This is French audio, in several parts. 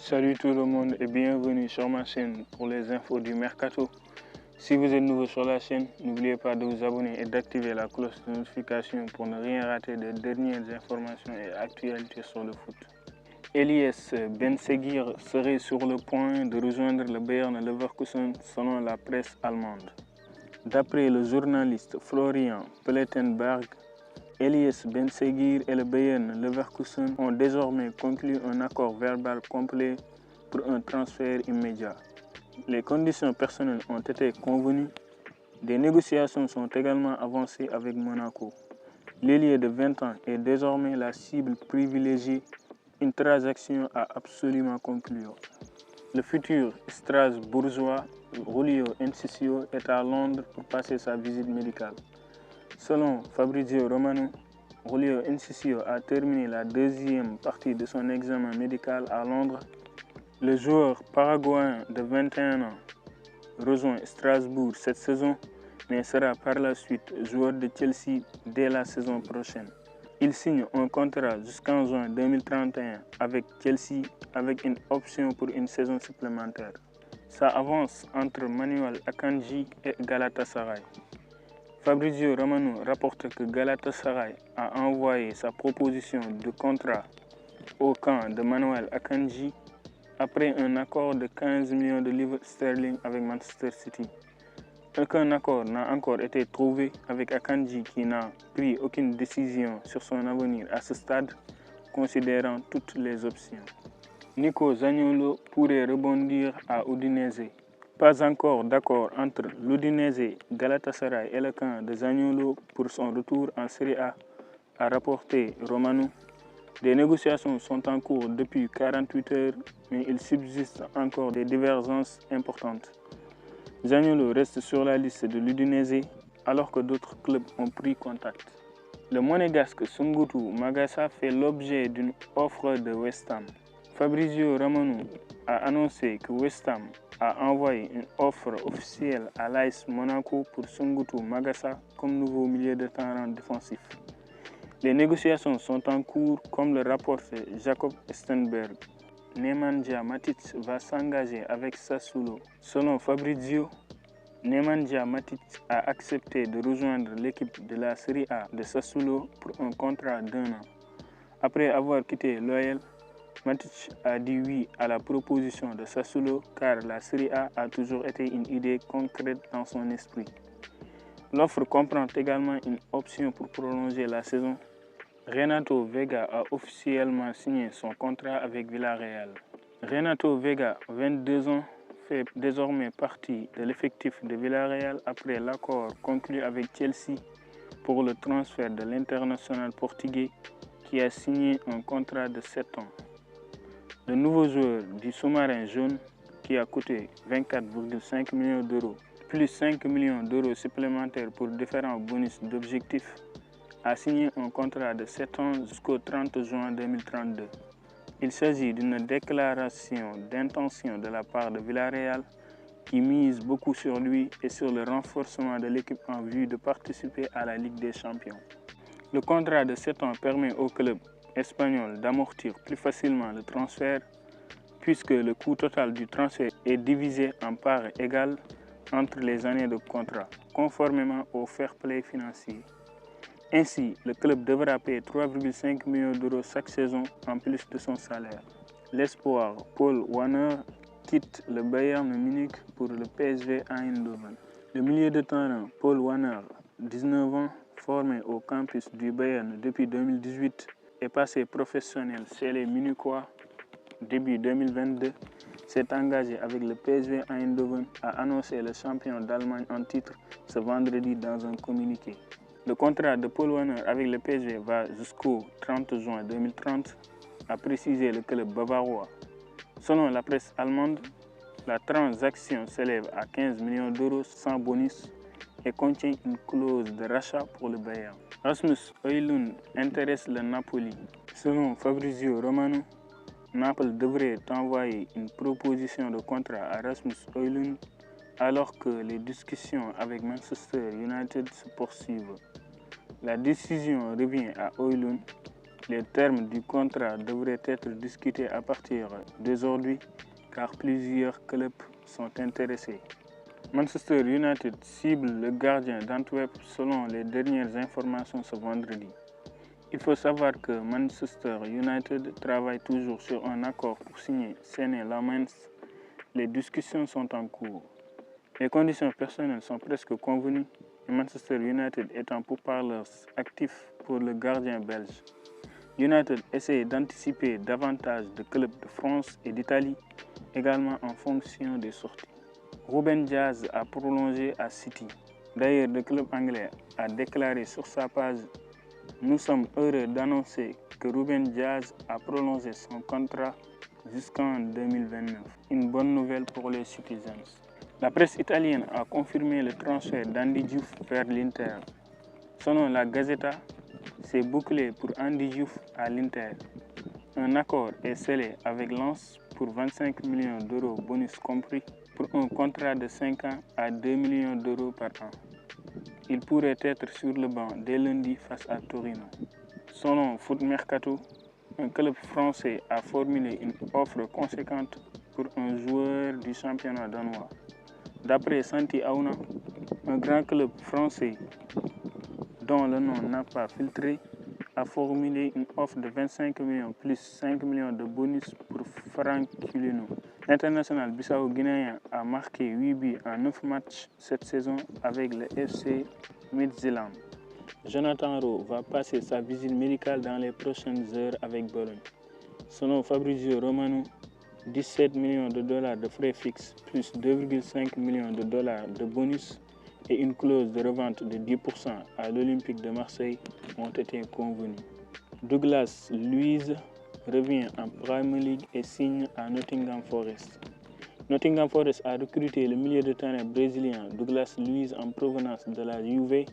Salut tout le monde et bienvenue sur ma chaîne pour les infos du Mercato. Si vous êtes nouveau sur la chaîne, n'oubliez pas de vous abonner et d'activer la cloche de notification pour ne rien rater des dernières informations et actualités sur le foot. Elias Benseghir serait sur le point de rejoindre le Bayern Leverkusen selon la presse allemande. D'après le journaliste Florian Plettenberg, Elias Benseghir et le Bayern Leverkusen ont désormais conclu un accord verbal complet pour un transfert immédiat. Les conditions personnelles ont été convenues. Des négociations sont également avancées avec Monaco. L'ailier de 20 ans est désormais la cible privilégiée. Une transaction à absolument conclure. Le futur Strasbourgeois Julio Enciso est à Londres pour passer sa visite médicale. Selon Fabrizio Romano, Julio Enciso a terminé la deuxième partie de son examen médical à Londres. Le joueur paraguayen de 21 ans rejoint Strasbourg cette saison, mais sera par la suite joueur de Chelsea dès la saison prochaine. Il signe un contrat jusqu'en juin 2031 avec Chelsea avec une option pour une saison supplémentaire. Ça avance entre Manuel Akanji et Galatasaray. Fabrizio Romano rapporte que Galatasaray a envoyé sa proposition de contrat au camp de Manuel Akanji après un accord de 15 millions de livres sterling avec Manchester City. Aucun accord n'a encore été trouvé avec Akanji qui n'a pris aucune décision sur son avenir à ce stade, considérant toutes les options. Nico Zaniolo pourrait rebondir à Udinese. Pas encore d'accord entre l'Udinese, Galatasaray et le camp de Zaniolo pour son retour en Serie A, a rapporté Romano. Des négociations sont en cours depuis 48 heures, mais il subsiste encore des divergences importantes. Zaniolo reste sur la liste de l'Udinese alors que d'autres clubs ont pris contact. Le monégasque Sungutu Magassa fait l'objet d'une offre de West Ham. Fabrizio Romano a annoncé que West Ham a envoyé une offre officielle à l'AS Monaco pour Sungutu Magassa comme nouveau milieu de terrain défensif. Les négociations sont en cours comme le rapporte Jacob Stenberg. Nemanja Matic va s'engager avec Sassuolo. Selon Fabrizio, Nemanja Matic a accepté de rejoindre l'équipe de la Serie A de Sassuolo pour un contrat d'1 an. Après avoir quitté l'OL, Matic a dit oui à la proposition de Sassuolo car la Serie A a toujours été une idée concrète dans son esprit. L'offre comprend également une option pour prolonger la saison. Renato Vega a officiellement signé son contrat avec Villarreal. Renato Vega, 22 ans, fait désormais partie de l'effectif de Villarreal après l'accord conclu avec Chelsea pour le transfert de l'international portugais qui a signé un contrat de 7 ans. Le nouveau joueur du sous-marin jaune qui a coûté 24,5 millions d'euros, plus 5 millions d'euros supplémentaires pour différents bonus d'objectifs, a signé un contrat de 7 ans jusqu'au 30 juin 2032. Il s'agit d'une déclaration d'intention de la part de Villarreal qui mise beaucoup sur lui et sur le renforcement de l'équipe en vue de participer à la Ligue des Champions. Le contrat de 7 ans permet au club espagnol d'amortir plus facilement le transfert puisque le coût total du transfert est divisé en parts égales entre les années de contrat, conformément au fair play financier. Ainsi, le club devra payer 3,5 millions d'euros chaque saison en plus de son salaire. L'espoir Paul Warner quitte le Bayern Munich pour le PSV Eindhoven. Le milieu de terrain Paul Warner, 19 ans, formé au campus du Bayern depuis 2018 et passé professionnel chez les Munichois début 2022, s'est engagé avec le PSV Eindhoven, a annoncé le champion d'Allemagne en titre ce vendredi dans un communiqué. Le contrat de Paul Warner avec le PSG va jusqu'au 30 juin 2030, a précisé le club bavarois. Selon la presse allemande, la transaction s'élève à 15 millions d'euros sans bonus et contient une clause de rachat pour le Bayern. Rasmus Højlund intéresse le Napoli. Selon Fabrizio Romano, Naples devrait envoyer une proposition de contrat à Rasmus Højlund alors que les discussions avec Manchester United se poursuivent. La décision revient à Højlund Les termes du contrat devraient être discutés à partir d'aujourd'hui car plusieurs clubs sont intéressés. Manchester United cible le gardien d'Antwerp selon les dernières informations ce vendredi. Il faut savoir que Manchester United travaille toujours sur un accord pour signer Senne Lammens. Les discussions sont en cours. Les conditions personnelles sont presque convenues et Manchester United est en pourparlers actifs pour le gardien belge. United essaie d'anticiper davantage de clubs de France et d'Italie, également en fonction des sorties. Ruben Dias a prolongé à City. D'ailleurs, le club anglais a déclaré sur sa page « Nous sommes heureux d'annoncer que Ruben Dias a prolongé son contrat jusqu'en 2029. Une bonne nouvelle pour les Citizens. La presse italienne a confirmé le transfert d'Andy Diouf vers l'Inter. Selon la Gazzetta, c'est bouclé pour Andy Diouf à l'Inter. Un accord est scellé avec Lens pour 25 millions d'euros bonus compris pour un contrat de 5 ans à 2 millions d'euros par an. Il pourrait être sur le banc dès lundi face à Torino. Selon Foot Mercato, un club français a formulé une offre conséquente pour un joueur du championnat danois. D'après Santi Auna, un grand club français dont le nom n'a pas filtré, a formulé une offre de 25 millions plus 5 millions de bonus pour Franck Culino. L'international bissau-guinéen a marqué 8 buts en 9 matchs cette saison avec le FC Midtjylland. Jonathan Rowe va passer sa visite médicale dans les prochaines heures avec Bologne. Selon Fabrizio Romano, 17 millions de dollars de frais fixes plus 2,5 millions de dollars de bonus et une clause de revente de 10% à l'Olympique de Marseille ont été convenus. Douglas Luiz revient en Premier League et signe à Nottingham Forest. Nottingham Forest a recruté le milieu de terrain brésilien Douglas Luiz en provenance de la Juve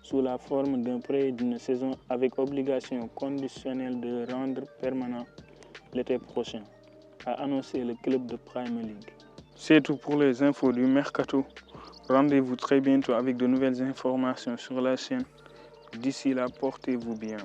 sous la forme d'un prêt d'une saison avec obligation conditionnelle de le rendre permanent l'été prochain, a annoncé le club de Premier League. C'est tout pour les infos du Mercato. Rendez-vous très bientôt avec de nouvelles informations sur la chaîne. D'ici là, portez-vous bien.